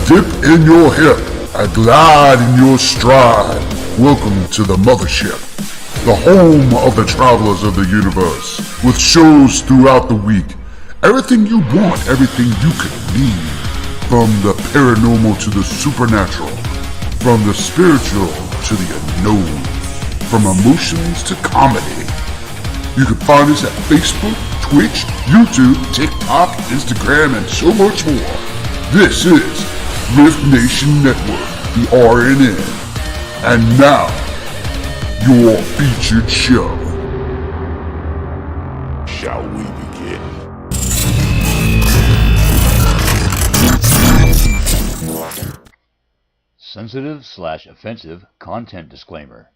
Dip in your hip and glide in your stride. Welcome to the mothership, the home of the travelers of the universe, with shows throughout the week. Everything you want, everything you could need. From the paranormal to the supernatural, from the spiritual to the unknown, from emotions to comedy. You can find us at Facebook, Twitch, YouTube, TikTok, Instagram, and so much more. This is Rift Nation Network, the RNN. And now, your featured show. Shall we begin? Sensitive/offensive content disclaimer.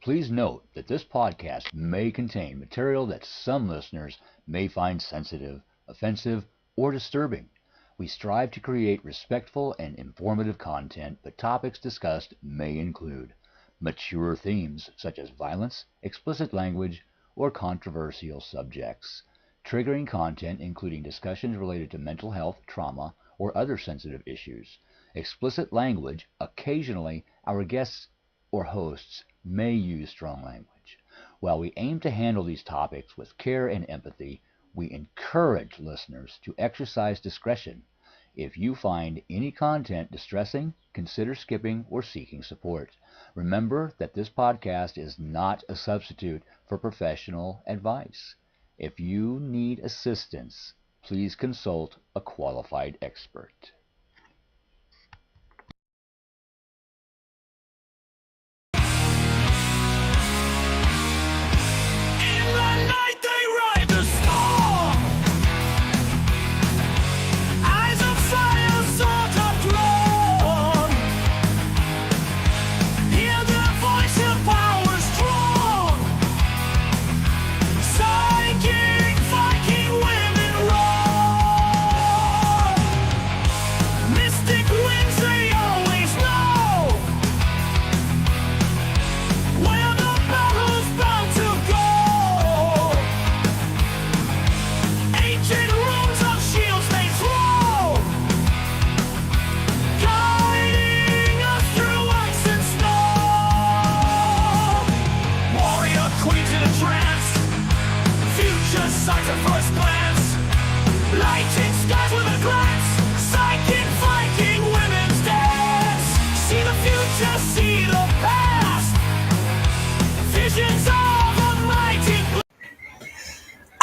Please note that this podcast may contain material that some listeners may find sensitive, offensive, or disturbing. We strive to create respectful and informative content, but topics discussed may include mature themes such as violence, explicit language, or controversial subjects, triggering content including discussions related to mental health, trauma, or other sensitive issues, explicit language. Occasionally, our guests or hosts may use strong language. While we aim to handle these topics with care and empathy, we encourage listeners to exercise discretion. If you find any content distressing, consider skipping or seeking support. Remember that this podcast is not a substitute for professional advice. If you need assistance, please consult a qualified expert.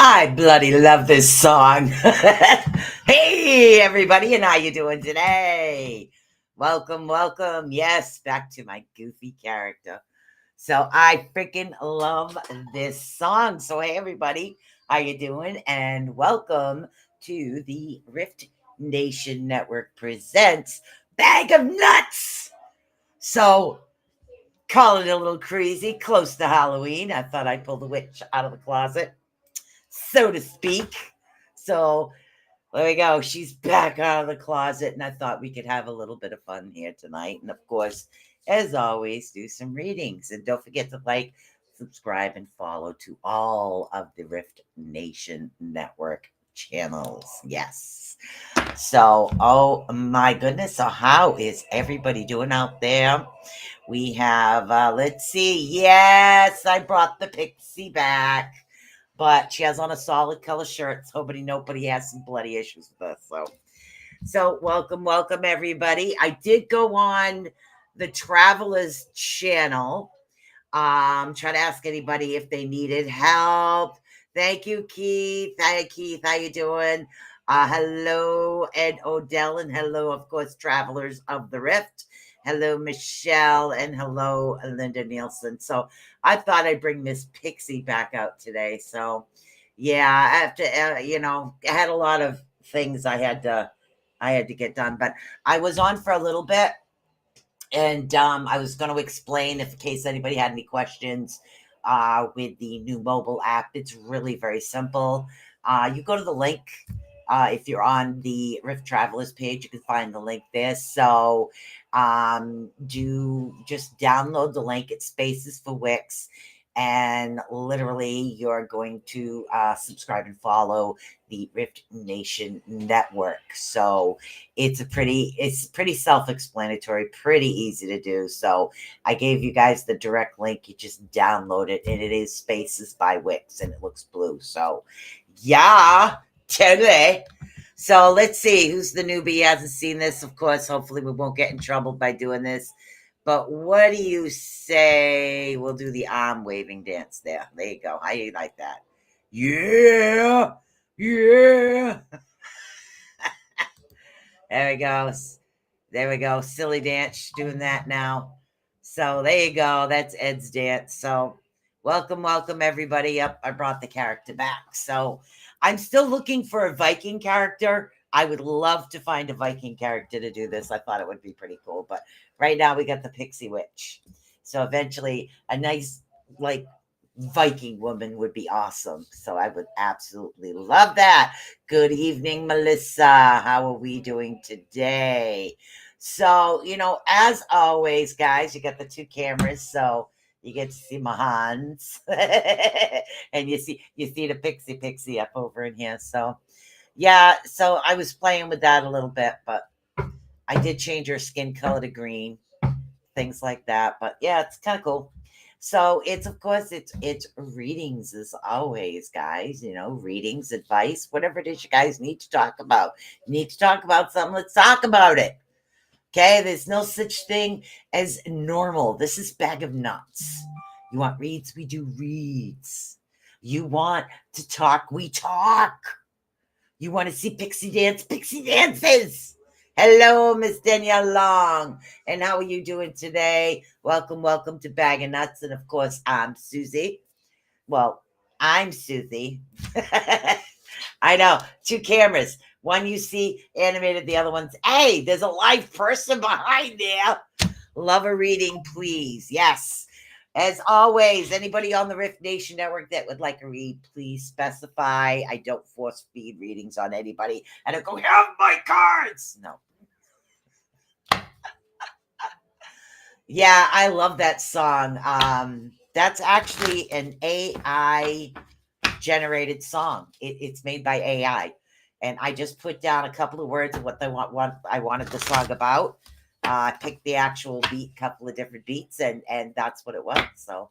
I bloody love this song. Hey, everybody, and how you doing today? Welcome. Yes, back to my goofy character. So I freaking love this song. So hey, everybody, how you doing? And welcome to the Rift Nation Network presents Bag of Nuts. So call it a little crazy, close to Halloween. I thought I'd pull the witch out of the closet, so to speak. So there we go. She's back out of the closet, and I thought we could have a little bit of fun here tonight. And of course, as always, do some readings. And don't forget to like, subscribe, and follow to all of the Rift Nation Network channels. Yes. So, oh my goodness. So how is everybody doing out there? We have, let's see. Yes, I brought the Pixie back. But she has on a solid color shirt, so nobody has some bloody issues with us. So welcome, everybody. I did go on the Travelers channel. Try to ask anybody if they needed help. Thank you, Keith. Hi, Keith. How you doing? Hello, Ed Odell, and hello, of course, Travelers of the Rift. Hello, Michelle, and hello, Linda Nielsen. So I thought I'd bring Miss Pixie back out today. So, yeah, I have to, I had a lot of things I had to get done. But I was on for a little bit, and I was going to explain, if in case anybody had any questions, with the new mobile app. It's really very simple. You go to the link. If you're on the Rift Travelers page, you can find the link there. So do just download the link. It's Spaces for Wix. And literally, you're going to subscribe and follow the Rift Nation Network. So it's pretty self-explanatory, pretty easy to do. So I gave you guys the direct link. You just download it, and it is Spaces by Wix, and it looks blue. So yeah, totally. So let's see who's the newbie. He hasn't seen this, of course. Hopefully, we won't get in trouble by doing this. But what do you say? We'll do the arm waving dance there. There you go. How you like that? Yeah, yeah. There we go. There we go. Silly dance doing that now. So there you go. That's Ed's dance. So welcome everybody up. I brought the character back. So I'm still looking for a Viking character. I would love to find a Viking character to do this. I thought it would be pretty cool. But right now we got the Pixie Witch. So eventually a nice like Viking woman would be awesome. So I would absolutely love that. Good evening, Melissa. How are we doing today? So, as always, guys, you got the two cameras, so you get to see my hands. And you see the pixie up over in here. So yeah, so I was playing with that a little bit, but I did change her skin color to green, things like that. But yeah, it's kind of cool. So it's of course it's readings as always, guys. Readings, advice, whatever it is you guys need to talk about. You need to talk about something, let's talk about it. Okay, there's no such thing as normal. This is bag of nuts. You want reads, we do reads. You want to talk, we talk. You want to see pixie dances. Hello, Miss Danielle Long. And how are you doing today? Welcome to Bag of Nuts. And of course, I'm Susie. Well, I'm Susie. I know, two cameras. One you see animated, the other one's, hey, there's a live person behind there. Love a reading, please. Yes. As always, anybody on the Rift Nation Network that would like a read, please specify. I don't force feed readings on anybody. And I go, have my cards. No. Yeah, I love that song. That's actually an AI generated song. It's made by AI. And I just put down a couple of words of what I wanted the song about. I picked the actual beat, couple of different beats, and that's what it was. So,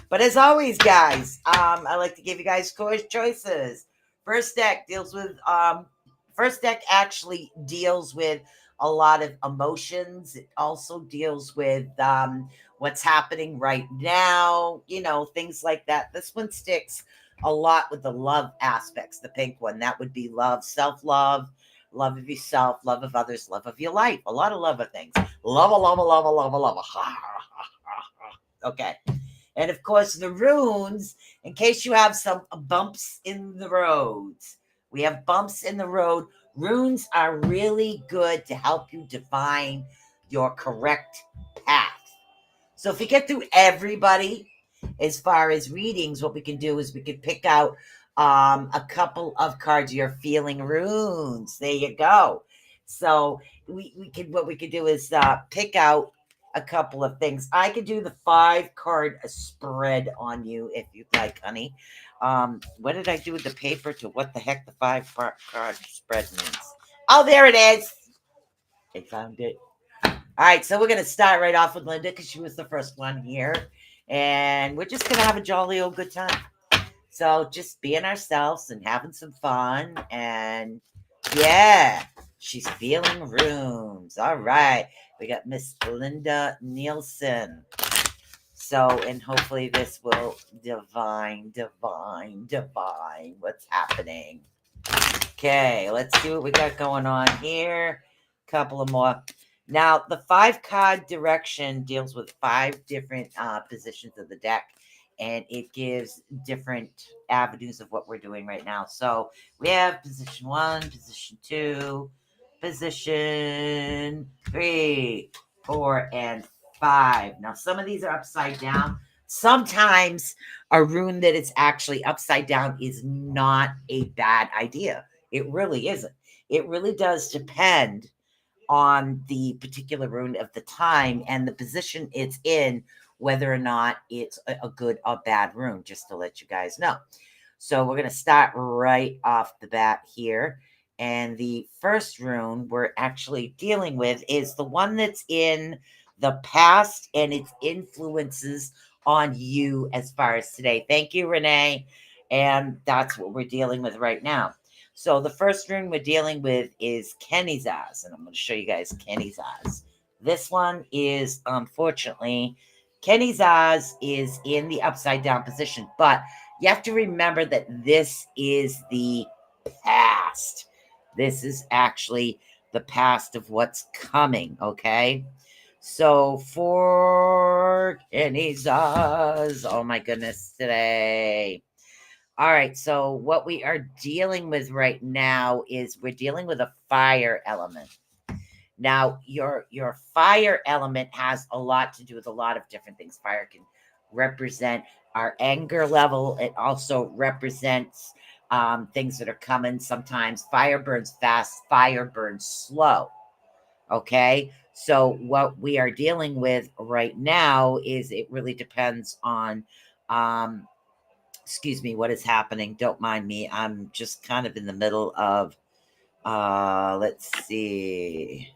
but as always, guys, I like to give you guys choices. First deck actually deals with a lot of emotions. It also deals with what's happening right now, things like that. This one sticks a lot with the love aspects. The pink one, that would be love, self-love, love of yourself, love of others, love of your life. A lot of love of things. Love. Okay. And of course, the runes, in case you have some bumps in the roads. We have bumps in the road. Runes are really good to help you define your correct path. So if you get through everybody, as far as readings, what we can do is we can pick out a couple of cards. You're feeling runes. There you go. So what we could do is pick out a couple of things. I could do the 5-card spread on you if you'd like, honey. What did I do with the paper to what the heck the 5-card spread means? Oh, there it is. I found it. All right, so we're going to start right off with Linda because she was the first one here. And we're just going to have a jolly old good time. So just being ourselves and having some fun. And yeah, she's feeling runes. All right. We got Miss Linda Nielsen. So, and hopefully this will divine what's happening. Okay, let's see what we got going on here. Couple of more. Now, the 5-card direction deals with 5 different positions of the deck, and it gives different avenues of what we're doing right now. So we have position 1, position 2, position 3, 4, and 5. Now, some of these are upside down. Sometimes a rune that is actually upside down is not a bad idea. It really isn't. It really does depend on the particular rune of the time and the position it's in whether or not it's a good or bad rune, just to let you guys know. So we're going to start right off the bat here. And the first rune we're actually dealing with is the one that's in the past and its influences on you as far as today. Thank you, Renee. And that's what we're dealing with right now. So the first rune we're dealing with is Kenny's Eyes. And I'm going to show you guys Kenny's Eyes. This one is, unfortunately, Kenny's Eyes is in the upside down position. But you have to remember that this is the past. This is actually the past of what's coming, okay? So for Kenny's Eyes, oh my goodness, today. All right, so what we are dealing with right now is we're dealing with a fire element. Now, your fire element has a lot to do with a lot of different things. Fire can represent our anger level. It also represents things that are coming. Sometimes fire burns fast, fire burns slow. Okay, so what we are dealing with right now is it really depends on excuse me, what is happening. Don't mind me. I'm just kind of in the middle of let's see.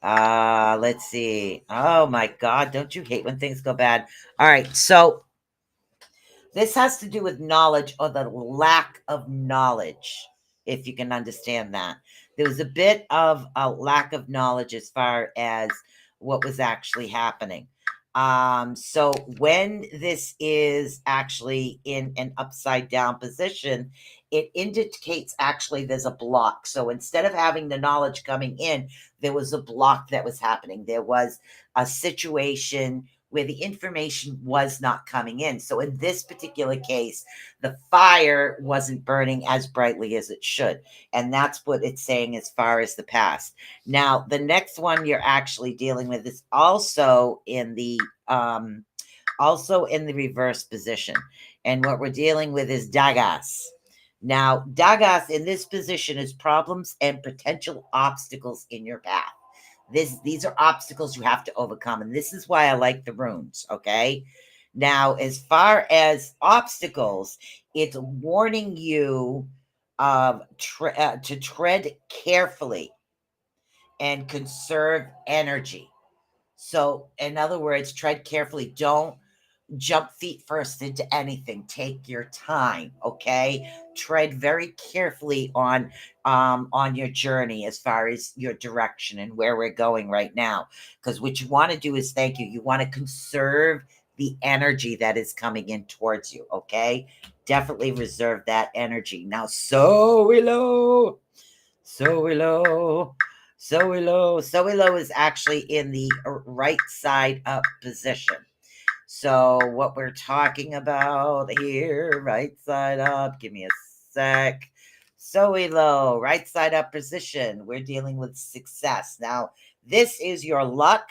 Let's see. Oh my God, don't you hate when things go bad? All right, so this has to do with knowledge or the lack of knowledge, if you can understand that. There was a bit of a lack of knowledge as far as what was actually happening. So when this is actually in an upside down position, it indicates actually there's a block. So instead of having the knowledge coming in, there was a block that was happening. There was a situation where the information was not coming in. So in this particular case, the fire wasn't burning as brightly as it should. And that's what it's saying as far as the past. Now, the next one you're actually dealing with is also in the reverse position. And what we're dealing with is Dagas. Now, Dagas in this position is problems and potential obstacles in your path. These are obstacles you have to overcome, and this is why I like the runes. Okay, now as far as obstacles, it's warning you to tread carefully and conserve energy. So in other words, tread carefully. Don't jump feet first into anything. Take your time, okay? Tread very carefully on your journey as far as your direction and where we're going right now. Because what you want to do is thank you. You want to conserve the energy that is coming in towards you, okay? Definitely reserve that energy. Now, so low, so low. So low is actually in the right side up position. So what we're talking about here, right side up, give me a sec. So low, right side up position. We're dealing with success. Now, this is your luck.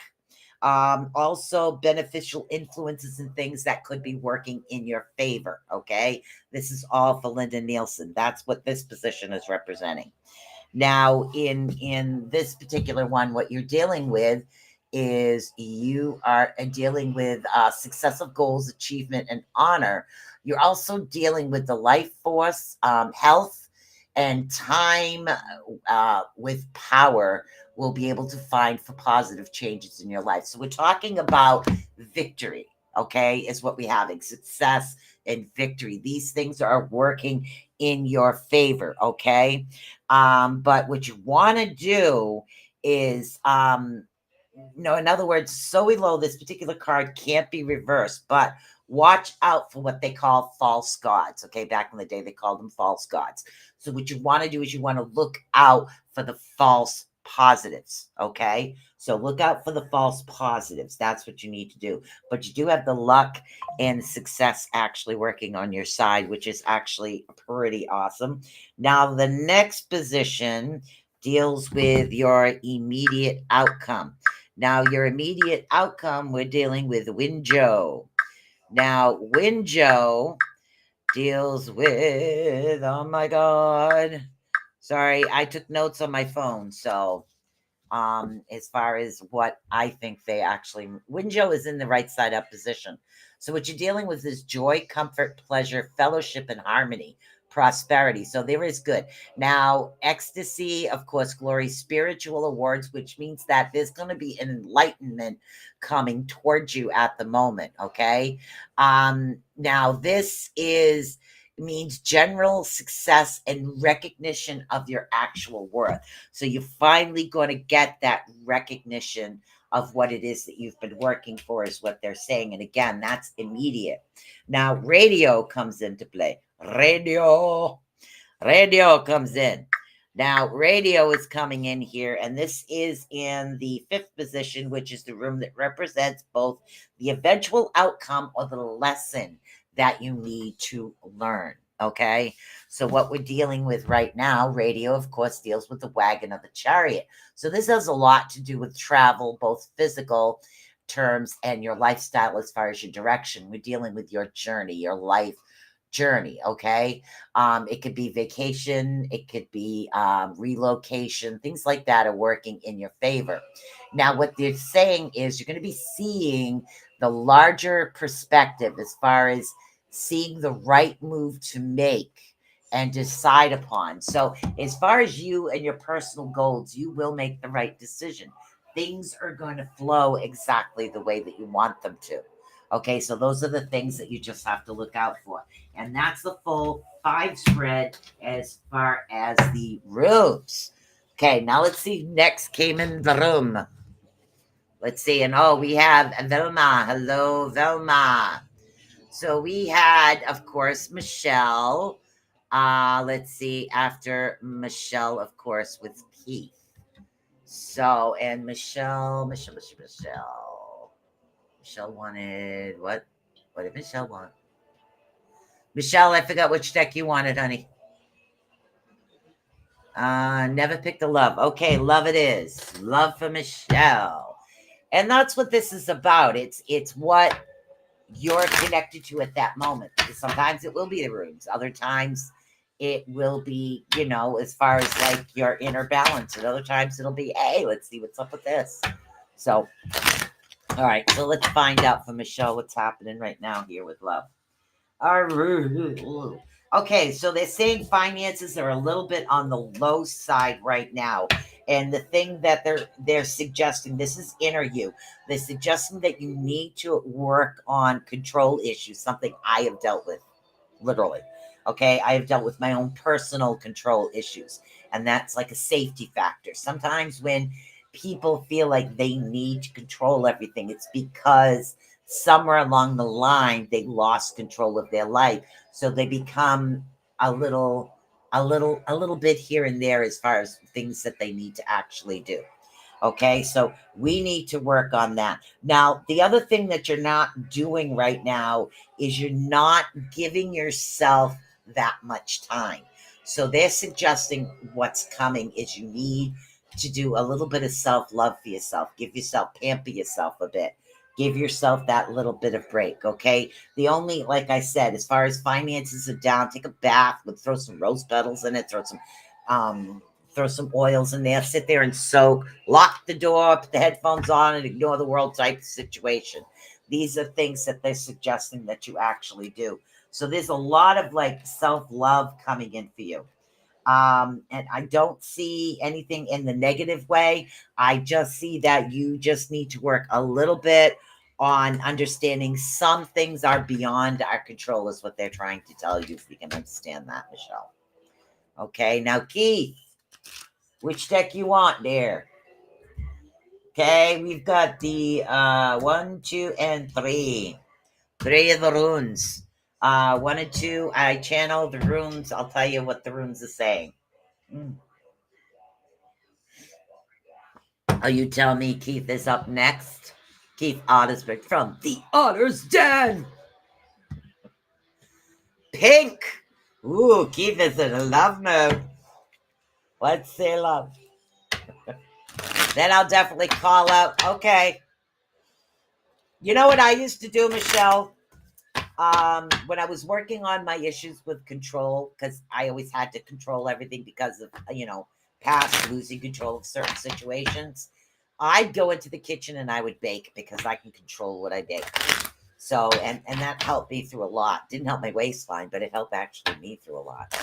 Also beneficial influences and things that could be working in your favor. Okay. This is all for Linda Nielsen. That's what this position is representing. Now, in this particular one, what you're dealing with is you are dealing with successive goals, achievement, and honor. You're also dealing with the life force, health, and time with power will be able to find for positive changes in your life. So we're talking about victory, okay, is what we're having. Success and victory. These things are working in your favor, okay? But what you want to do is in other words, so low, this particular card can't be reversed, but watch out for what they call false gods. Okay, back in the day, they called them false gods. So what you want to do is you want to look out for the false positives. Okay, so look out for the false positives. That's what you need to do. But you do have the luck and success actually working on your side, which is actually pretty awesome. Now, the next position deals with your immediate outcome. Now, your immediate outcome, we're dealing with Winjo. Now, Winjo deals with, oh my God. Sorry, I took notes on my phone, so as far as what I think they actually. Winjo is in the right side up position. So what you're dealing with is joy, comfort, pleasure, fellowship, and harmony, prosperity. So there is good. Now, ecstasy, of course, glory, spiritual awards, which means that there's going to be an enlightenment coming towards you at the moment. Okay. Now this is means general success and recognition of your actual worth. So you're finally going to get that recognition of what it is that you've been working for, is what they're saying. And again, that's immediate. Now, radio comes into play. Radio comes in. Now, radio is coming in here, and this is in the 5th position, which is the room that represents both the eventual outcome or the lesson that you need to learn. Okay, so what we're dealing with right now, radio, of course, deals with the wagon of the chariot. So this has a lot to do with travel, both physical terms and your lifestyle as far as your direction. We're dealing with your journey, your life journey. Okay, it could be vacation, it could be relocation, things like that are working in your favor. Now, what they're saying is you're going to be seeing the larger perspective as far as seeing the right move to make and decide upon. So, as far as you and your personal goals, you will make the right decision. Things are going to flow exactly the way that you want them to. Okay, so those are the things that you just have to look out for. And that's the full 5 spread as far as the rooms. Okay, now let's see who next came in the room. Let's see. And we have Velma. Hello, Velma. So we had, of course, Michelle. Let's see. After Michelle, of course, with Keith. So, and Michelle wanted what? What did Michelle want? Michelle, I forgot which deck you wanted, honey. Never picked a love. Okay, love it is. Love for Michelle. And that's what this is about. It's what you're connected to at that moment. Sometimes it will be the rooms. Other times it will be, as far as like your inner balance. And other times it'll be, hey, let's see what's up with this. So, all right. So let's find out from Michelle what's happening right now here with love. Okay, so they're saying finances are a little bit on the low side right now. And the thing that they're suggesting, this is inner you. They're suggesting that you need to work on control issues, something I have dealt with, literally. Okay, I have dealt with my own personal control issues. And that's like a safety factor. Sometimes when people feel like they need to control everything, it's because somewhere along the line they lost control of their life, so they become a little bit here and there as far as things that they need to actually do. Okay, so we need to work on that. Now, the other thing that you're not doing right now is you're not giving yourself that much time. So they're suggesting what's coming is you need to do a little bit of self-love for yourself. Give yourself, pamper yourself a bit. Give yourself that little bit of break, okay? The only, like I said, as far as finances are down, take a bath, throw some rose petals in it, throw some oils in there, sit there and soak, lock the door, put the headphones on, and ignore the world type situation. These are things that they're suggesting that you actually do. So there's a lot of like self-love coming in for you. And I don't see anything in the negative way. I just see that you just need to work a little bit on understanding some things are beyond our control, is what they're trying to tell you, if you can understand that, Michelle. Okay, now Keith, which deck you want there? Okay, we've got the 1, 2, and 3. 3 of the runes. 1 and 2, I channel the runes. I'll tell you what the runes are saying. Oh, you tell me Keith is up next? Keith Ottersberg from the Otters Den. Pink. Ooh, Keith is in a love mode. Let's say love. Then I'll definitely call out. Okay. You know what I used to do, Michelle? When I was working on my issues with control, because I always had to control everything because of, past losing control of certain situations, I'd go into the kitchen and I would bake because I can control what I bake. So, and that helped me through a lot. Didn't help my waistline, but it helped actually me through a lot.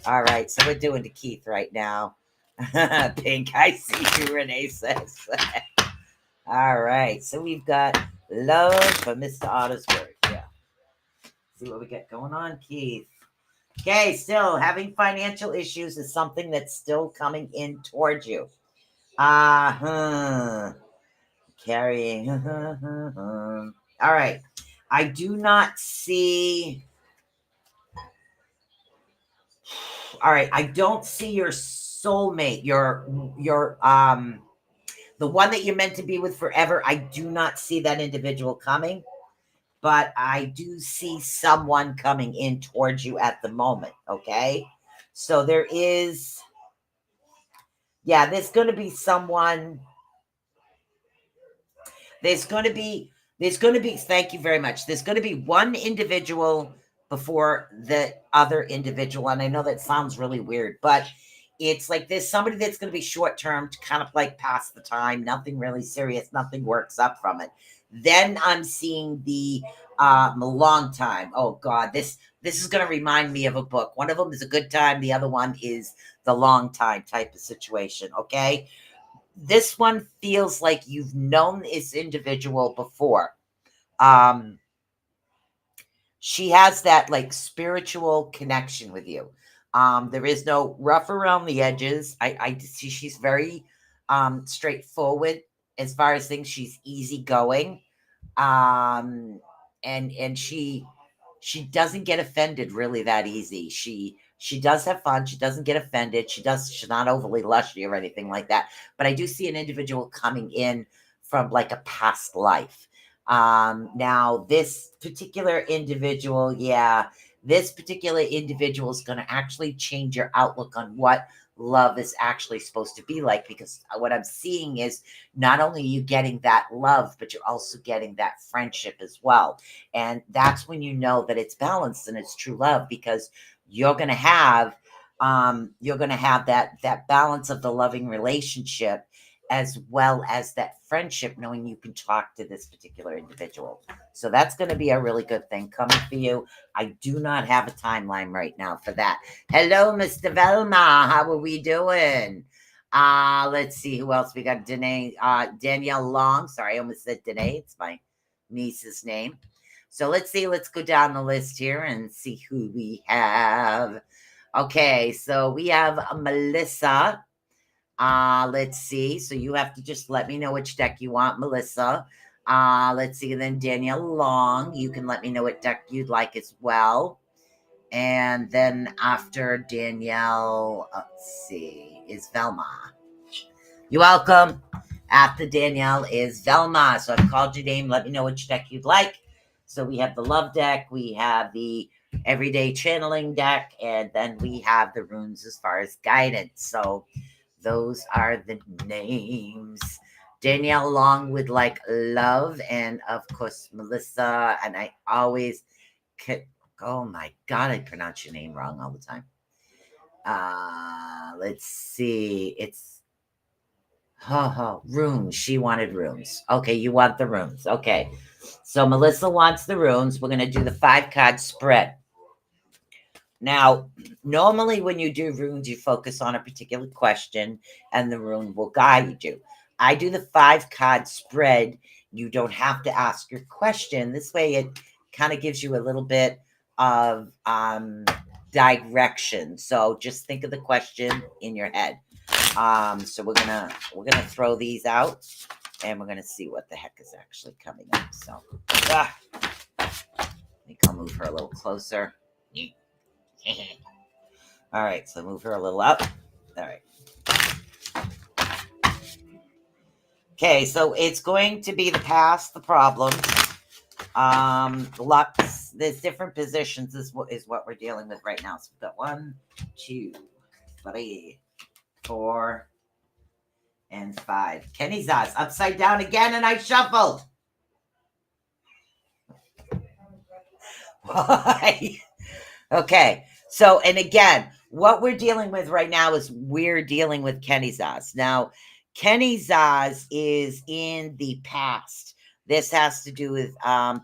All right, so we're doing to Keith right now. Pink, I see you, Renee says. All right, so we've got love for Mr. Ottersberg. Yeah. See what we got going on, Keith. Okay, still having financial issues is something that's still coming in towards you. Carrying. All right. I do not see. All right. I don't see your soulmate, your the one that you're meant to be with forever. I do not see that individual coming, but I do see someone coming in towards you at the moment. Okay. So there is, there's going to be someone. There's going to be, thank you very much. There's going to be one individual before the other individual. And I know that sounds really weird, but it's like there's somebody that's going to be short term to kind of like pass the time, nothing really serious, nothing works up from it. Then I'm seeing the long time. Oh God, this is going to remind me of a book. One of them is a good time. The other one is the long time type of situation. Okay. This one feels like you've known this individual before. She has that like spiritual connection with you. There is no rough around the edges. I see she's very straightforward as far as things. She's easygoing. And she doesn't get offended really that easy. She does have fun. She doesn't get offended. She's not overly lushy or anything like that. But I do see an individual coming in from like a past life. Now this particular individual, this particular individual is going to actually change your outlook on what love is actually supposed to be like, because what I'm seeing is not only are you getting that love, but you're also getting that friendship as well. And that's when you know that it's balanced and it's true love, because you're going to have that balance of the loving relationship as well as that friendship, knowing you can talk to this particular individual. So that's going to be a really good thing coming for you. I do not have a timeline right now for that. Hello, Mr. Velma. How are we doing? Let's see who else we got. Danielle Long. Sorry, I almost said Danae. It's my niece's name. So let's see. Let's go down the list here and see who we have. Okay, so we have Melissa. Let's see. So you have to just let me know which deck you want, Melissa. Let's see. And then Danielle Long, you can let me know what deck you'd like as well. And then after Danielle, let's see, is Velma. You're welcome. After Danielle is Velma. So I've called your name. Let me know which deck you'd like. So we have the love deck. We have the everyday channeling deck. And then we have the runes as far as guidance. So those are the names. Danielle Long would like love. And of course, Melissa. And I always oh my God, I pronounce your name wrong all the time. Let's see. It's runes. She wanted runes. Okay, you want the runes. Okay. So Melissa wants the runes. We're going to do the 5-card spread. Now, normally when you do runes, you focus on a particular question and the rune will guide you. I do the 5-card spread. You don't have to ask your question. This way it kind of gives you a little bit of direction. So just think of the question in your head. So we're gonna throw these out and we're gonna see what the heck is actually coming up. So I think I'll move her a little closer. All right, so move her a little up. All right. Okay, so it's going to be the past, the problems, lux. There's different positions is what we're dealing with right now. So we've got 1, 2, 3, 4, and 5. Kenny's eyes upside down again, and I shuffled. Why? Okay. So, and again, what we're dealing with right now is we're dealing with Kenny Zaz. Now, Kenny Zaz is in the past. This has to do with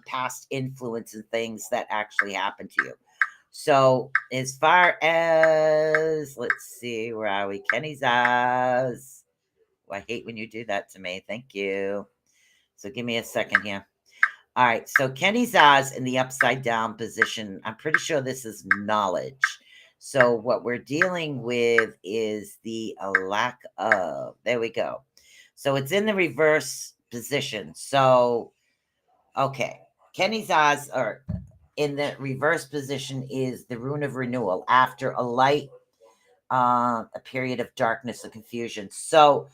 past influence and things that actually happened to you. So, as far as, let's see, where are we? Kenny Zaz. I hate when you do that to me. Thank you. So, give me a second here. All right. So, Kenny Zaz in the upside down position. I'm pretty sure this is knowledge. So, what we're dealing with is the lack of. There we go. So, it's in the reverse position. So, okay. Kenny Zaz, or in the reverse position, is the rune of renewal after a light, a period of darkness and confusion. So,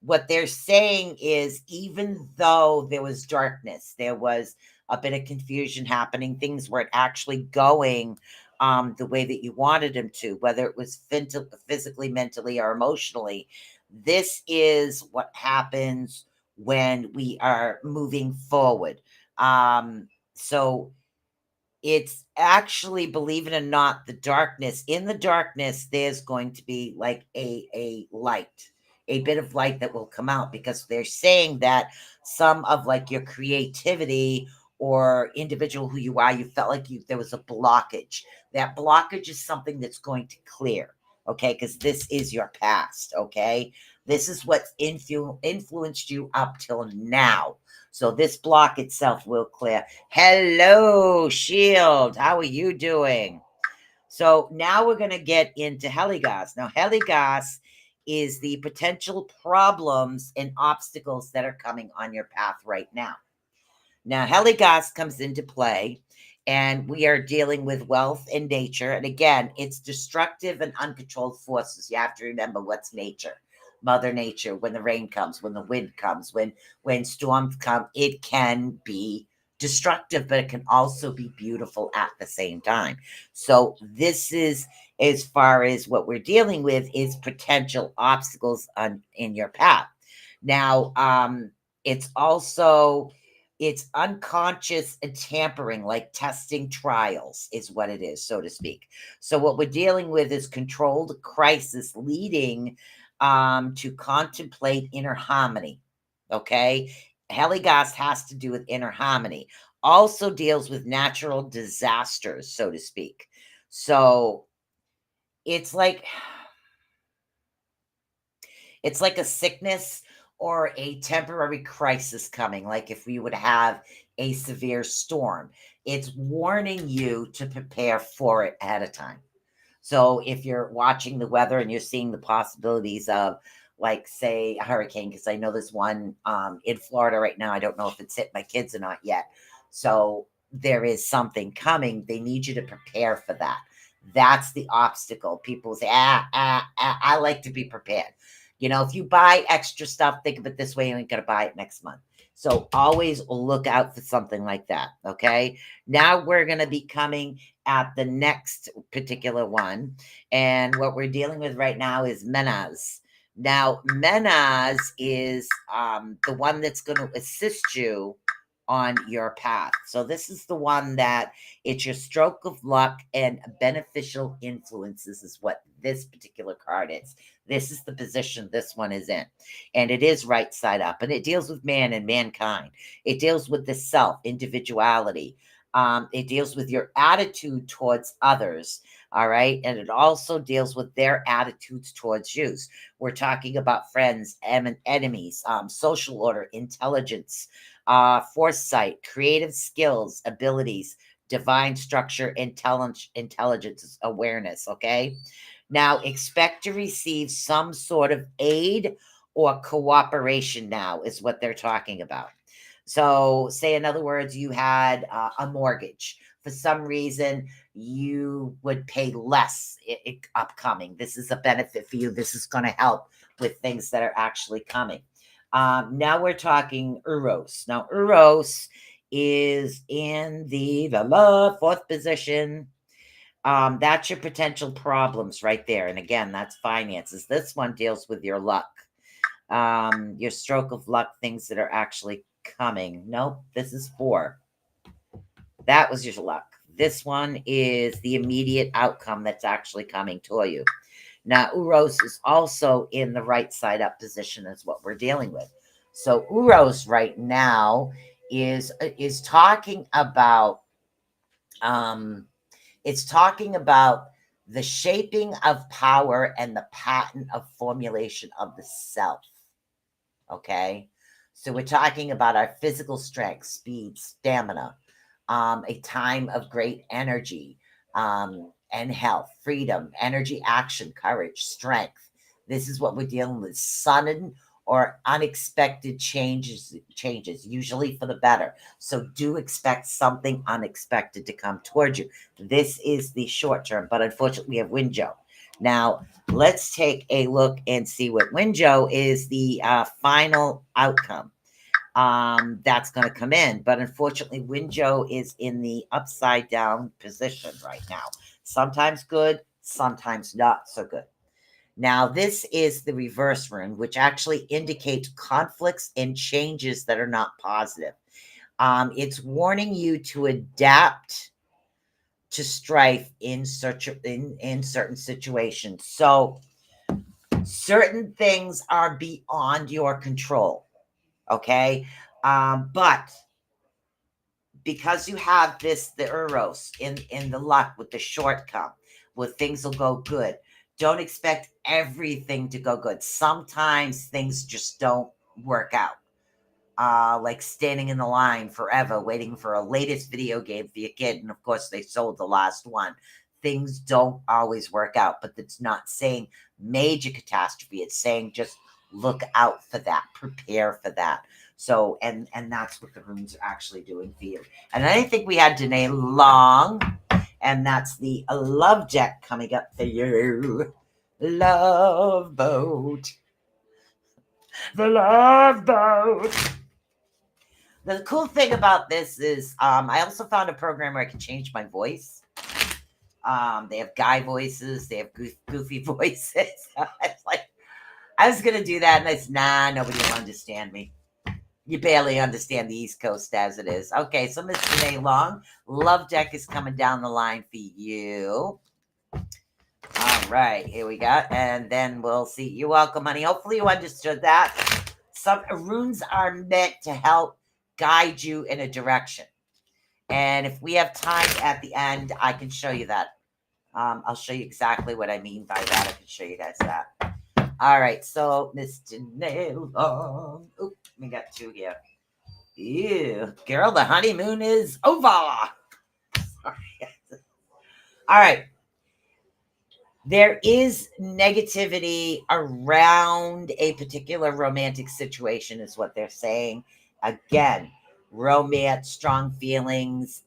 what they're saying is, even though there was darkness, there was a bit of confusion happening, things weren't actually going the way that you wanted them to, whether it was physically, mentally, or emotionally. This is what happens when we are moving forward. So, it's actually, believe it or not, the darkness. In the darkness, there's going to be like a light, a bit of light that will come out, because they're saying that some of like your creativity or individual who you are, you felt like there was a blockage. That blockage is something that's going to clear. Okay, because this is your past. Okay, this is what's influenced you up till now. So this block itself will clear. Hello, Shield. How are you doing? So now we're going to get into Heligas. Now, Heligas is the potential problems and obstacles that are coming on your path right now. Now, Heligas comes into play, and we are dealing with wealth and nature. And again, it's destructive and uncontrolled forces. You have to remember what's nature. Mother Nature, when the rain comes, when the wind comes, when storms come, it can be destructive, but it can also be beautiful at the same time. So this is, as far as what we're dealing with, is potential obstacles in your path. Now, it's also, it's unconscious and tampering, like testing trials is what it is, so to speak. So what we're dealing with is controlled crisis leading to contemplate inner harmony. Okay. Heligas has to do with inner harmony, also deals with natural disasters, so to speak. So it's like, it's like a sickness or a temporary crisis coming, like if we would have a severe storm. It's warning you to prepare for it ahead of time. So if you're watching the weather and you're seeing the possibilities of, like, say, a hurricane, because I know there's one in Florida right now. I don't know if it's hit my kids or not yet. So there is something coming. They need you to prepare for that. That's the obstacle. People say, I like to be prepared. You know, if you buy extra stuff, think of it this way: you ain't going to buy it next month. So always look out for something like that. Okay. Now we're going to be coming at the next particular one. And what we're dealing with right now is Menaz. Now, Menaz is the one that's going to assist you on your path. So this is the one that, it's your stroke of luck and beneficial influences is what this particular card is. This is the position this one is in. And it is right side up. And it deals with man and mankind. It deals with the self, individuality. It deals with your attitude towards others. All right. And it also deals with their attitudes towards you. We're talking about friends and enemies, social order, intelligence, foresight, creative skills, abilities, divine structure, intelligence, awareness. Okay. Now, expect to receive some sort of aid or cooperation now, is what they're talking about. So, say, in other words, you had a mortgage. For some reason, you would pay less upcoming. This is a benefit for you. This is going to help with things that are actually coming. Now we're talking Uros. Now, Uros is in the love, fourth position. That's your potential problems right there. And again, that's finances. This one deals with your luck, your stroke of luck, things that are actually coming. Nope, this is 4. That was your luck. This one is the immediate outcome that's actually coming to you. Now, Uros is also in the right side up position as what we're dealing with. So Uros right now is talking about it's talking about the shaping of power and the pattern of formulation of the self. Okay. So we're talking about our physical strength, speed, stamina, a time of great energy, and health, freedom, energy, action, courage, strength. This is what we're dealing with. Sudden or unexpected changes, usually for the better. So do expect something unexpected to come towards you. This is the short term, but unfortunately we have Winjo. Now, let's take a look and see what Winjo is the final outcome that's going to come in. But unfortunately, Winjo is in the upside down position right now. Sometimes good, sometimes not so good. Now, this is the reverse rune, which actually indicates conflicts and changes that are not positive. It's warning you to adapt to strife in certain situations. So certain things are beyond your control. Okay. But because you have the Uros in the luck with the shortcome, where things will go good, don't expect everything to go good. Sometimes things just don't work out. Like standing in the line forever, waiting for a latest video game for your kid. And of course, they sold the last one. Things don't always work out, but it's not saying major catastrophe. It's saying just look out for that, prepare for that. So, and that's what the runes are actually doing for you. And I think we had Danae Long, and that's the love deck coming up for you. Love boat. The love boat. The cool thing about this is I also found a program where I can change my voice. They have guy voices. They have goofy voices. It's like, I was going to do that, and I said, nah, nobody will understand me. You barely understand the East Coast as it is. Okay, so Miss Renee Long, Love Deck is coming down the line for you. All right, here we go. And then we'll see. You're welcome, honey. Hopefully you understood that. Some runes are meant to help guide you in a direction. And if we have time at the end, I can show you that. I'll show you exactly what I mean by that. I can show you guys that. All right, so Mr. Nail Long. Oop, we got two here. Ew, girl, the honeymoon is over. Sorry. All right. There is negativity around a particular romantic situation, is what they're saying. Again, romance, strong feelings.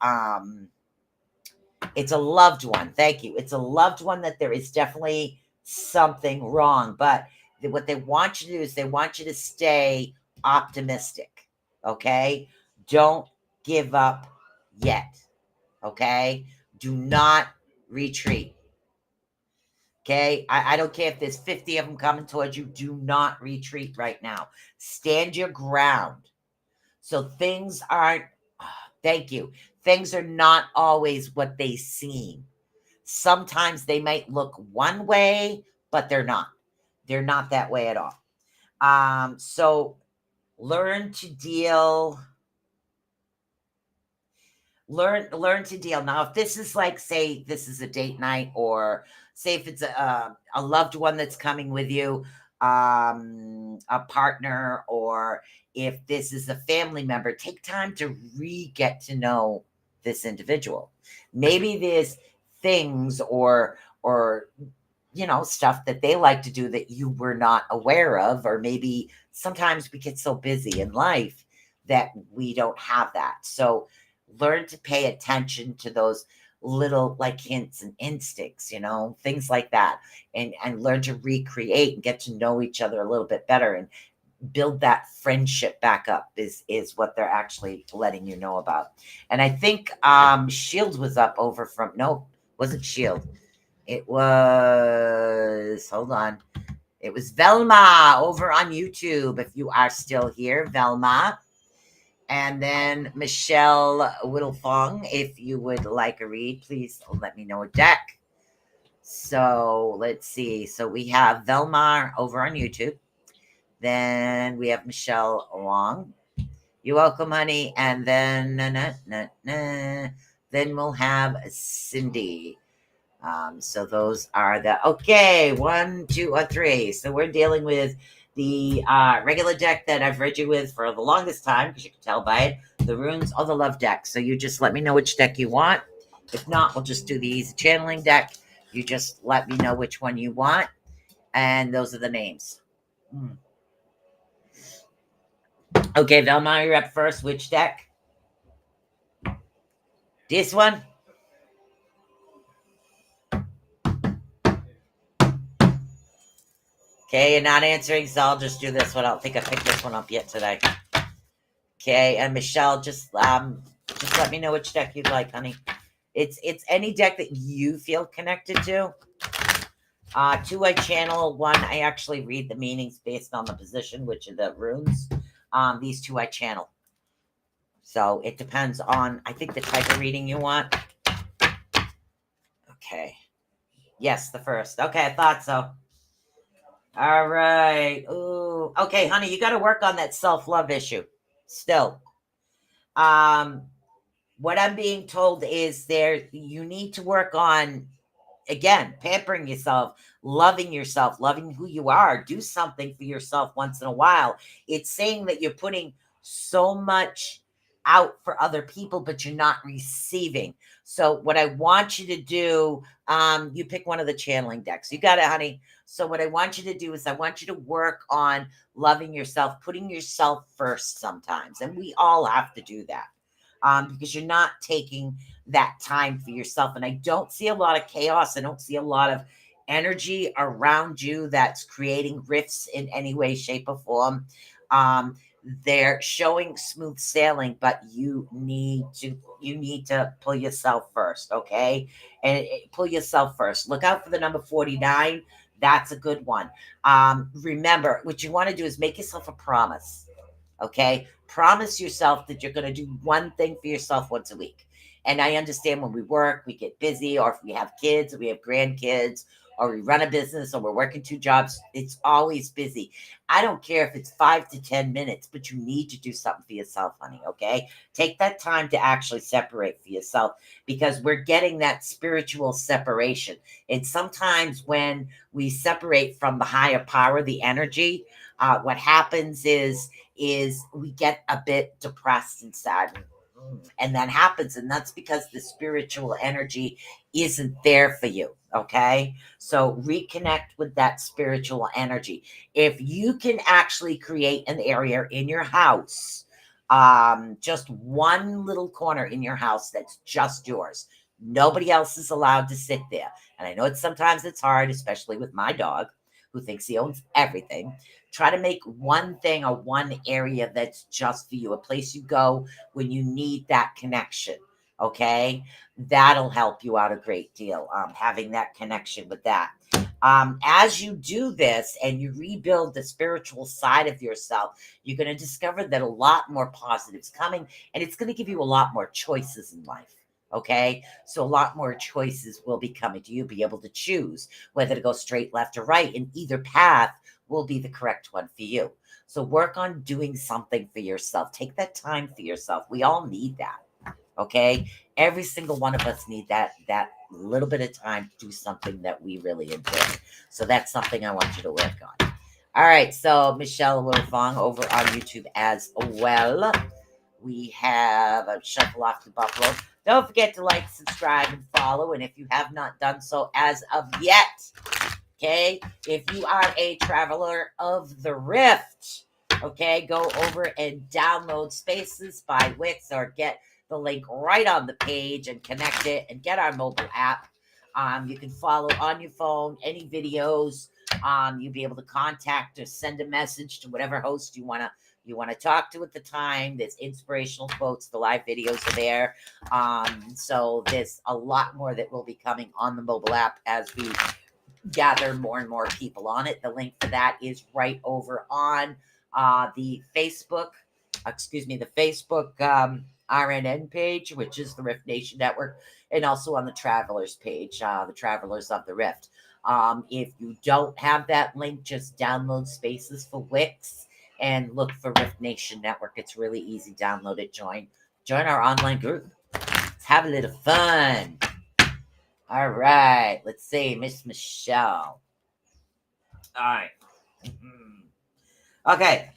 It's a loved one. Thank you. It's a loved one that there is definitely something wrong. But what they want you to do is they want you to stay optimistic. Okay? Don't give up yet. Okay? Do not retreat. Okay? I don't care if there's 50 of them coming towards you. Do not retreat right now. Stand your ground. So things aren't, thank you. Things are not always what they seem. Sometimes they might look one way, but they're not. They're not that way at all. So learn to deal. Learn to deal. Now, if this is like, say, this is a date night, or say if it's a loved one that's coming with you, a partner, or if this is a family member, take time to get to know this individual. Maybe there's things or stuff that they like to do that you were not aware of, or maybe sometimes we get so busy in life that we don't have that. So learn to pay attention to those little like hints and instincts, things like that, and learn to recreate and get to know each other a little bit better and build that friendship back up is what they're actually letting you know about. And I think Shield was up over from, no, wasn't Shield. It was, hold on. It was Velma over on YouTube. If you are still here, Velma. And then Michelle Whittlefong, if you would like a read, please let me know a deck. So let's see. So we have Velmar over on YouTube. Then we have Michelle Wong. You're welcome, honey. And then then we'll have Cindy. So those are the okay, 1, 2, or 3. So we're dealing with the regular deck that I've read you with for the longest time, because you can tell by it, the runes or the love deck. So you just let me know which deck you want. If not, we'll just do the easy channeling deck. You just let me know which one you want, and those are the names. Okay, Velma, you're up first. Which deck? This one? Okay, you're not answering, so I'll just do this one. I don't think I picked this one up yet today. Okay, and Michelle, just let me know which deck you'd like, honey. It's any deck that you feel connected to. 2 I channel, 1 I actually read the meanings based on the position, which are the runes. These 2 I channel. So it depends on, I think, the type of reading you want. Okay. Yes, the first. Okay, I thought so. All right. Ooh. Okay, honey, you got to work on that self-love issue still. What I'm being told is you need to work on, again, pampering yourself, loving who you are. Do something for yourself once in a while. It's saying that you're putting so much out for other people, but you're not receiving. So what I want you to do, you pick one of the channeling decks. You got it, honey. So what I want you to do is I want you to work on loving yourself, putting yourself first sometimes. And we all have to do that. Because you're not taking that time for yourself. And I don't see a lot of chaos. I don't see a lot of energy around you that's creating rifts in any way, shape, or form. They're showing smooth sailing, but you need to pull yourself first, okay? And pull yourself first. Look out for the number 49. That's a good one. Remember, what you want to do is make yourself a promise. Okay. Promise yourself that you're going to do one thing for yourself once a week. And I understand when we work, we get busy, or if we have kids, or we have grandkids, or we run a business, or we're working 2 jobs, it's always busy. I don't care if it's 5 to 10 minutes, but you need to do something for yourself, honey. Okay. Take that time to actually separate for yourself, because we're getting that spiritual separation. And sometimes when we separate from the higher power, the energy, what happens is we get a bit depressed and sad, and that happens, and that's because the spiritual energy isn't there for you. Okay, so reconnect with that spiritual energy. If you can actually create an area in your house, just one little corner in your house that's just yours, nobody else is allowed to sit there. And I know sometimes it's hard, especially with my dog who thinks he owns everything. Try to make one thing or one area that's just for you, a place you go when you need that connection. Okay, that'll help you out a great deal. Having that connection with that. As you do this and you rebuild the spiritual side of yourself, you're going to discover that a lot more positives coming, and it's going to give you a lot more choices in life. Okay, so a lot more choices will be coming to you. Be able to choose whether to go straight, left, or right, and either path will be the correct one for you. So work on doing something for yourself. Take that time for yourself. We all need that. Okay. Every single one of us need that little bit of time to do something that we really enjoy. So that's something I want you to work on. All right. So Michelle Wilfong over on YouTube as well. We have a Shuffle Off to Buffalo. Don't forget to like, subscribe, and follow. And if you have not done so as of yet, okay, if you are a traveler of the Rift, okay, go over and download Spaces by Wix, or get the link right on the page and connect it and get our mobile app. You can follow on your phone any videos. You'll be able to contact or send a message to whatever host you want to talk to at the time. There's inspirational quotes. The live videos are there. So there's a lot more that will be coming on the mobile app as we gather more and more people on it. The link for that is right over on the Facebook the Facebook RNN page, which is the Rift Nation Network, and also on the Travelers page, the Travelers of the Rift. If you don't have that link, just download Spaces for Wix and look for Rift Nation Network. It's really easy. Download it. Join our online group. Let's have a little fun. All right. Let's see, Miss Michelle. All right. Okay.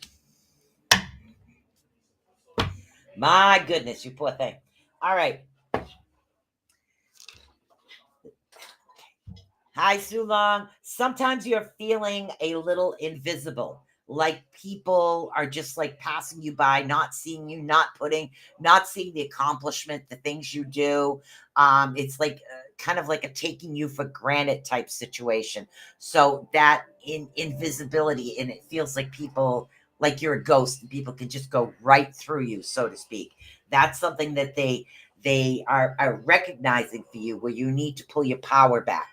My goodness, you poor thing. All right. Hi, Sue Long. Sometimes you're feeling a little invisible, like people are just like passing you by, not seeing you, not seeing the accomplishment, the things you do. It's like kind of like a taking you for granted type situation. So that invisibility, and it feels like people, like you're a ghost, and people can just go right through you, so to speak. That's something that they are recognizing for you, where you need to pull your power back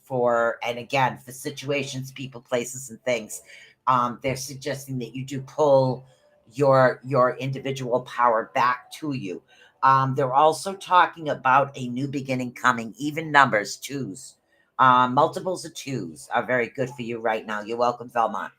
for, and again, for situations, people, places, and things. They're suggesting that you do pull your individual power back to you. They're also talking about a new beginning coming. Even numbers, twos, multiples of twos are very good for you right now. You're welcome, Velma.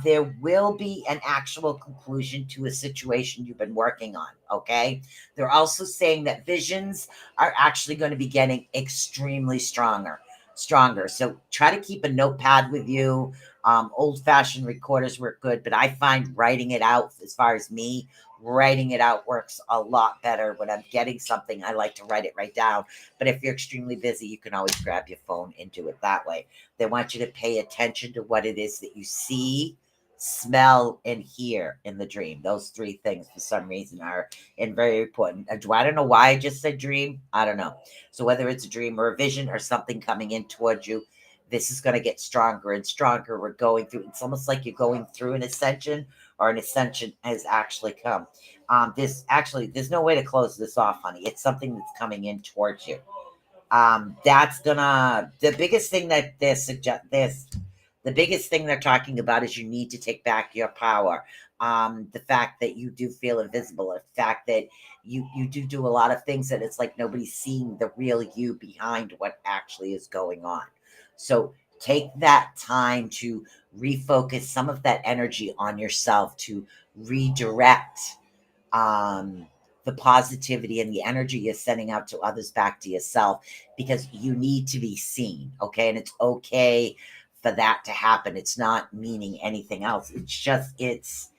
There will be an actual conclusion to a situation you've been working on. Okay. They're also saying that visions are actually going to be getting extremely stronger. So try to keep a notepad with you. Old fashioned recorders work good, but I find writing it out, as far as me, writing it out works a lot better. When I'm getting something, I like to write it right down. But if you're extremely busy, you can always grab your phone and do it that way. They want you to pay attention to what it is that you see, smell, and hear in the dream. Those three things, for some reason, are very important. I don't know why I just said dream. I don't know. So whether it's a dream or a vision or something coming in towards you, this is going to get stronger and stronger. We're going through, it's almost like you're going through an ascension, or an ascension has actually come. There's no way to close this off, honey. It's something that's coming in towards you. That's gonna, the biggest thing that the biggest thing they're talking about is you need to take back your power. The fact that you do feel invisible, the fact that you do a lot of things that it's like nobody's seeing the real you behind what actually is going on. So take that time to refocus some of that energy on yourself, to redirect the positivity and the energy you're sending out to others back to yourself, because you need to be seen. Okay. And it's okay for that to happen. It's not meaning anything else. It's just, it's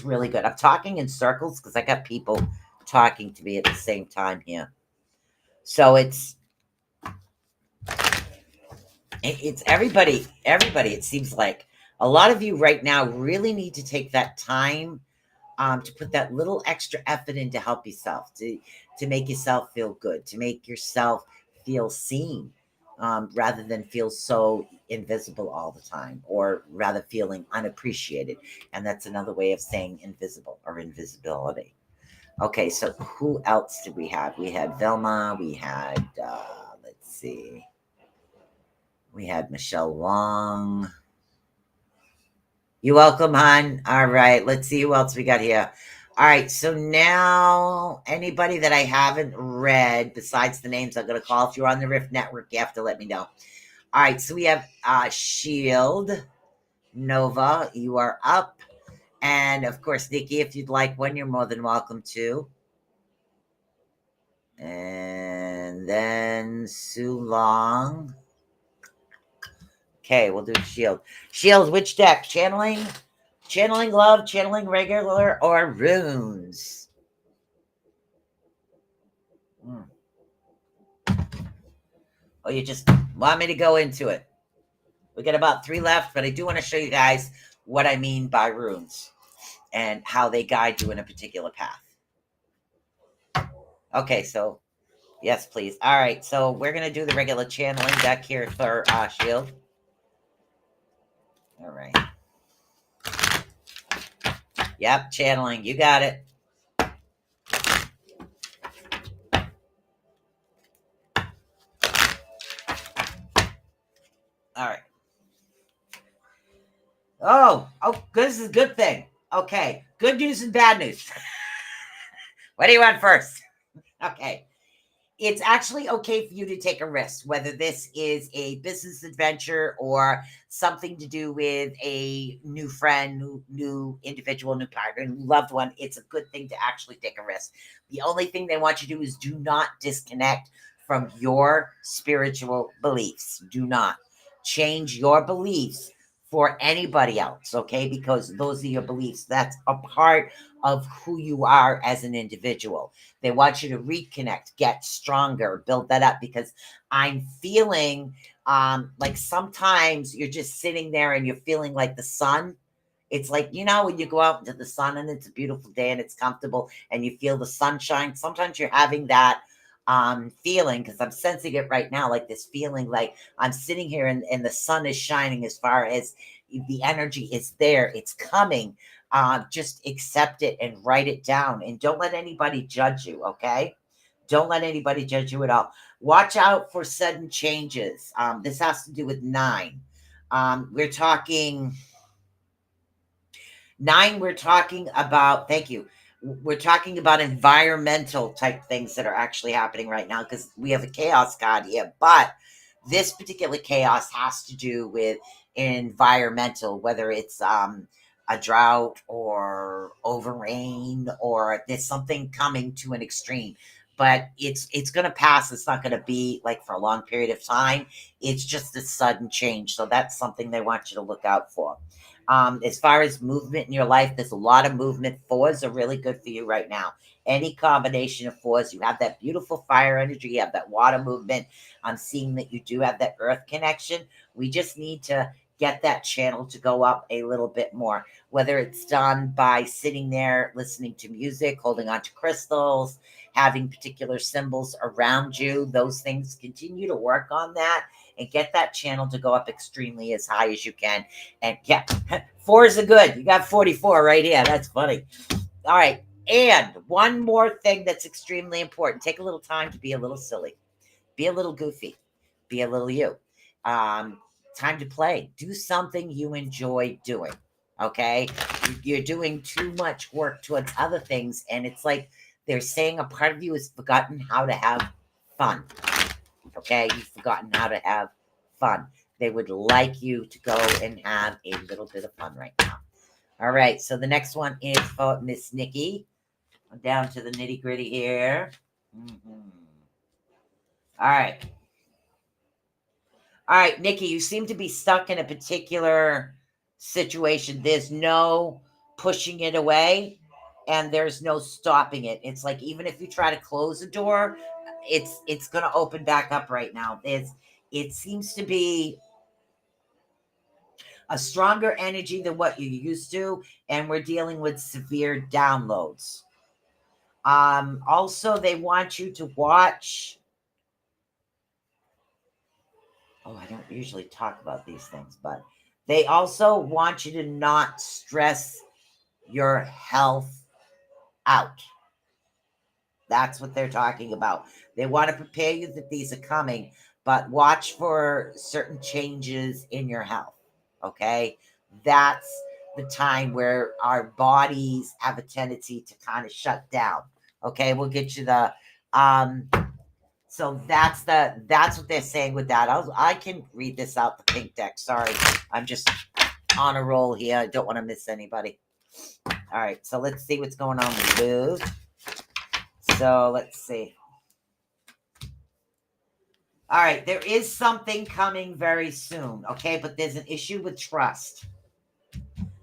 really good. I'm talking in circles because I got people talking to me at the same time here. So it's everybody. It seems like a lot of you right now really need to take that time to put that little extra effort in to help yourself, to make yourself feel good, to make yourself feel seen, rather than feel so invisible all the time, or rather feeling unappreciated. And that's another way of saying invisible or invisibility. Okay, so who else did we have? We had Velma, we had, let's see, we had Michelle Wong. You're welcome, hon. All right, let's see who else we got here. All right, so now anybody that I haven't read besides the names I'm going to call, if you're on the Rift Network, you have to let me know. All right, so we have Shield, Nova, you are up. And of course, Nikki, if you'd like one, you're more than welcome to. And then Sue Long. Okay, we'll do Shield. Shield, which deck? Channeling love, channeling regular, or runes? Oh, you just want me to go into it? We got about 3 left, but I do want to show you guys what I mean by runes and how they guide you in a particular path. Okay, so yes, please. All right, so we're going to do the regular channeling deck here for Shield. All right. Yep, channeling. You got it. All right. Oh, this is a good thing. Okay, good news and bad news. What do you want first? Okay. It's actually okay for you to take a risk, whether this is a business adventure or something to do with a new friend, new individual, new partner, new loved one. It's a good thing to actually take a risk. The only thing they want you to do is do not disconnect from your spiritual beliefs. Do not change your beliefs for anybody else, okay? Because those are your beliefs. That's a part of who you are as an individual. They want you to reconnect, get stronger, build that up, because I'm feeling like sometimes you're just sitting there and you're feeling like the sun. It's like, when you go out into the sun and it's a beautiful day and it's comfortable and you feel the sunshine, sometimes you're having that feeling, because I'm sensing it right now, like this feeling like I'm sitting here and the sun is shining, as far as the energy is there, it's coming. Just accept it and write it down, and don't let anybody judge you, okay? Don't let anybody judge you at all. Watch out for sudden changes. This has to do with 9. We're talking 9, we're talking about, thank you. We're talking about environmental type things that are actually happening right now, because we have a chaos card here. But this particular chaos has to do with environmental, whether it's a drought or over rain, or there's something coming to an extreme. But it's going to pass. It's not going to be like for a long period of time. It's just a sudden change. So that's something they want you to look out for. As far as movement in your life, there's a lot of movement. 4s are really good for you right now. Any combination of 4s, you have that beautiful fire energy, you have that water movement. I'm seeing that you do have that earth connection. We just need to get that channel to go up a little bit more, whether it's done by sitting there listening to music, holding on to crystals, having particular symbols around you. Those things, continue to work on that and get that channel to go up extremely as high as you can. And yeah, 4s are good. You got 44 right here. That's funny. All right. And one more thing that's extremely important. Take a little time to be a little silly. Be a little goofy. Be a little you. Time to play. Do something you enjoy doing. Okay? You're doing too much work towards other things, and it's like they're saying a part of you has forgotten how to have fun. Okay? You've forgotten how to have fun. They would like you to go and have a little bit of fun right now. All right, so the next one is for Miss Nikki. I'm down to the nitty gritty here. All right. All right, Nikki, you seem to be stuck in a particular situation. There's no pushing it away, and there's no stopping it. It's like even if you try to close the door, it's going to open back up right now. It seems to be a stronger energy than what you're used to, and we're dealing with severe downloads. Also, they want you to watch. Oh, I don't usually talk about these things, but they also want you to not stress your health out. That's what they're talking about. They want to prepare you that these are coming, but watch for certain changes in your health. Okay? That's the time where our bodies have a tendency to kind of shut down. Okay, we'll get you the so that's what they're saying with that. I can read this out the pink deck. Sorry, I'm just on a roll here. I don't want to miss anybody. All right, so let's see what's going on with blue. So let's see. All right, there is something coming very soon, okay? But there's an issue with trust.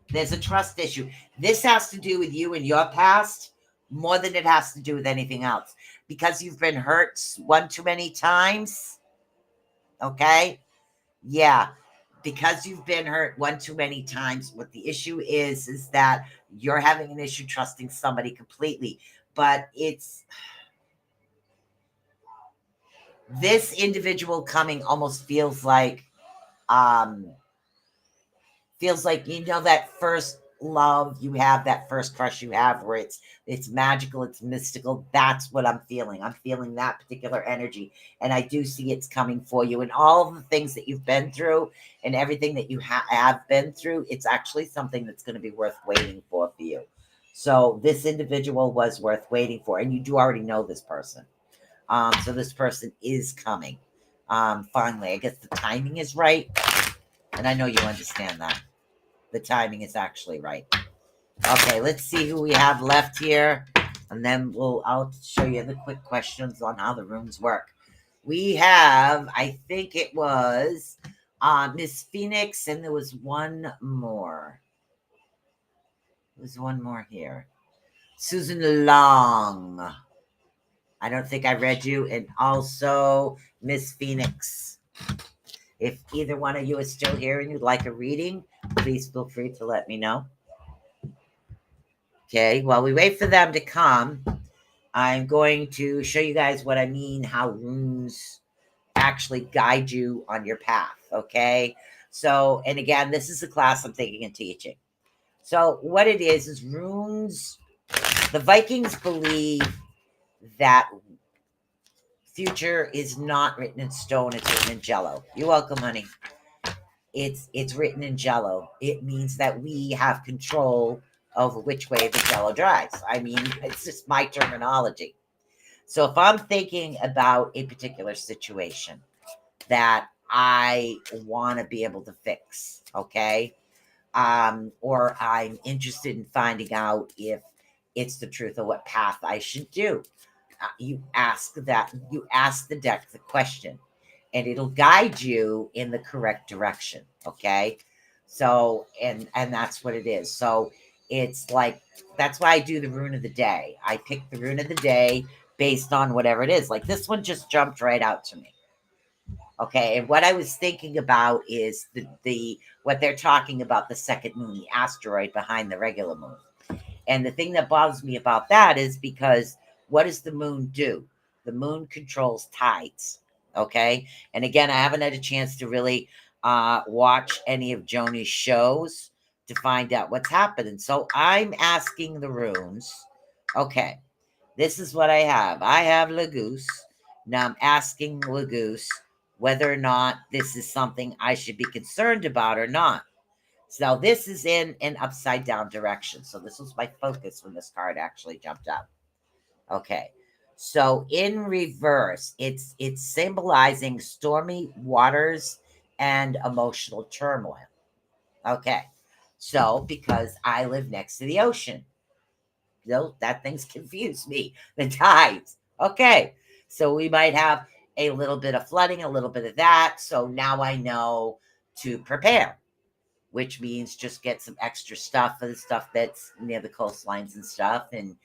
There's a trust issue. This has to do with you and your past more than it has to do with anything else, because you've been hurt one too many times, okay? Yeah, because you've been hurt one too many times. What the issue is that you're having an issue trusting somebody completely. But it's this individual coming almost feels like that first love you have, that first crush you have, where it's magical, it's mystical. That's what I'm feeling. I'm feeling that particular energy, and I do see it's coming for you. And all the things that you've been through, and everything that you have been through, it's actually something that's going to be worth waiting for you. So this individual was worth waiting for, and you do already know this person. So this person is coming. Finally, I guess the timing is right, and I know you understand that. The timing is actually right. Okay, let's see who we have left here, and then I'll show you the quick questions on how the rooms work. We have, I think it was Miss Phoenix, and there was one more. There's one more here. Susan Long. I don't think I read you, and also Miss Phoenix. If either one of you is still here and you'd like a reading, please feel free to let me know. Okay, while we wait for them to come, I'm going to show you guys what I mean, how runes actually guide you on your path. Okay, so, and again, this is a class I'm thinking and teaching. So what it is runes. The Vikings believe that future is not written in stone, it's written in jello. You're welcome, honey. It's written in jello. It means that we have control over which way the jello dries. I mean, it's just my terminology. So if I'm thinking about a particular situation that I want to be able to fix, okay, or I'm interested in finding out if it's the truth of what path I should do, you ask the deck the question, and it'll guide you in the correct direction. Okay, so and that's what it is. So it's like, that's why I do the rune of the day. I pick the rune of the day based on whatever it is. Like this one just jumped right out to me. Okay, and what I was thinking about is the what they're talking about, the second moon, the asteroid behind the regular moon. And the thing that bothers me about that is because what does the moon do? The moon controls tides. Okay. And again, I haven't had a chance to really watch any of Joni's shows to find out what's happening. So I'm asking the runes. Okay. This is what I have. I have Lagoose. Now I'm asking Lagoose whether or not this is something I should be concerned about or not. So this is in an upside down direction. So this was my focus when this card actually jumped up. Okay. So in reverse, it's symbolizing stormy waters and emotional turmoil. Okay. So because I live next to the ocean, that thing's confused me. The tides. Okay. So we might have a little bit of flooding, a little bit of that. So now I know to prepare, which means just get some extra stuff for the stuff that's near the coastlines and stuff. And,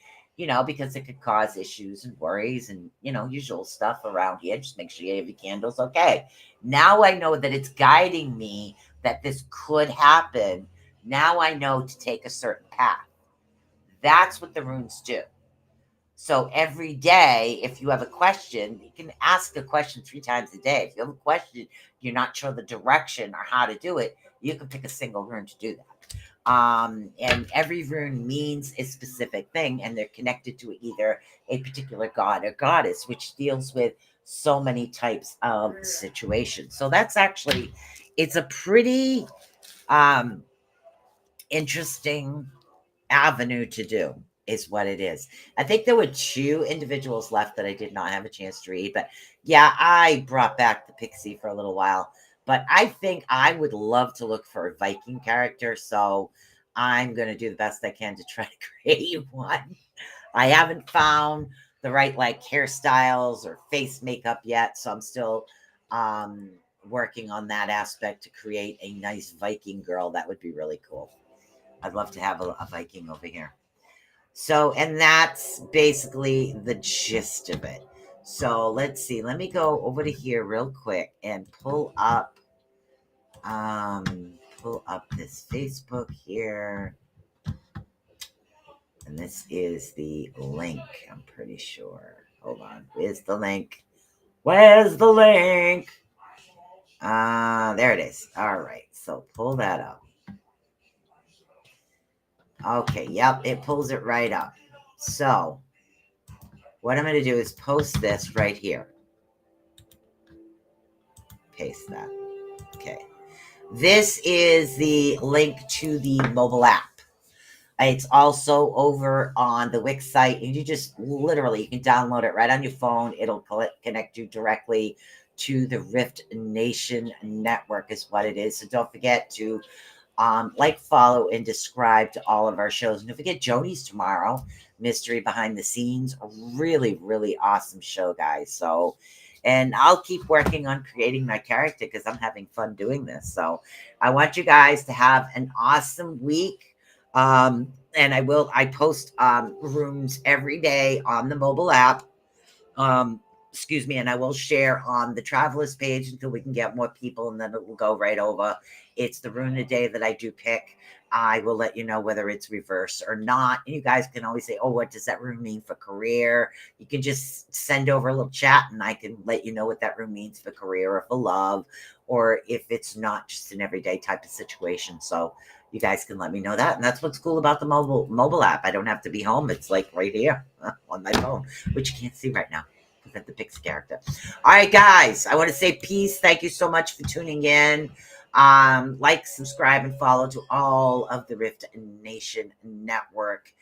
because it could cause issues and worries and, usual stuff around here. Just make sure you have your candles. Okay. Now I know that it's guiding me, that this could happen. Now I know to take a certain path. That's what the runes do. So every day, if you have a question, you can ask a question 3 times a day. If you have a question, you're not sure the direction or how to do it, you can pick a single rune to do that. And every rune means a specific thing, and they're connected to either a particular god or goddess, which deals with so many types of situations. So that's actually, it's a pretty interesting avenue to do, is what it is. I think there were 2 individuals left that I did not have a chance to read, but yeah, I brought back the pixie for a little while. But I think I would love to look for a Viking character, so I'm going to do the best I can to try to create one. I haven't found the right hairstyles or face makeup yet, so I'm still working on that aspect to create a nice Viking girl. That would be really cool. I'd love to have a Viking over here. So, and that's basically the gist of it. So let's see. Let me go over to here real quick and pull up this Facebook here. And this is the link, I'm pretty sure. Hold on. Where's the link? Where's the link? There it is. All right. So pull that up. Okay, yep, it pulls it right up. So what I'm going to do is post this right here. Paste that. Okay. This is the link to the mobile app. It's also over on the Wix site, and you just literally, you can download it right on your phone. It'll connect you directly to the Rift Nation network is what it is. So don't forget to like, follow, and subscribe to all of our shows. And don't forget Joni's tomorrow, Mystery Behind the Scenes. A really, really awesome show, guys. So, and I'll keep working on creating my character because I'm having fun doing this. So I want you guys to have an awesome week. And I post rooms every day on the mobile app. Excuse me, and I will share on the travelers page until we can get more people, and then it will go right over. It's the rune a day that I do pick. I will let you know whether it's reverse or not. And you guys can always say, oh, what does that rune mean for career? You can just send over a little chat and I can let you know what that rune means for career or for love, or if it's not just an everyday type of situation. So you guys can let me know that. And that's what's cool about the mobile app. I don't have to be home. It's like right here on my phone, which you can't see right now. At the Pix character. All right, guys, I want to say peace. Thank you so much for tuning in. Like, subscribe, and follow to all of the Rift Nation network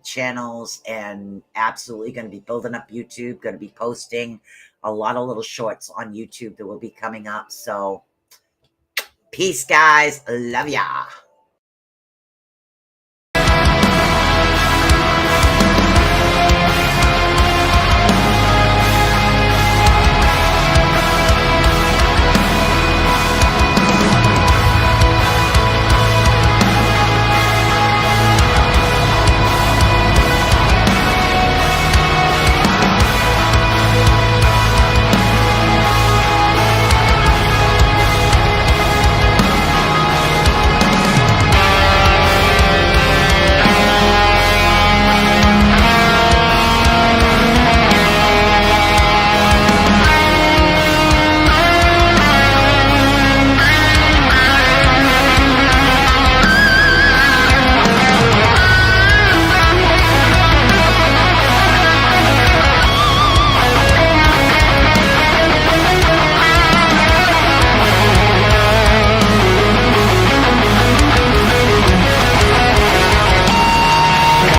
channels, and absolutely going to be building up YouTube, going to be posting a lot of little shorts on YouTube that will be coming up. So peace, guys. Love ya.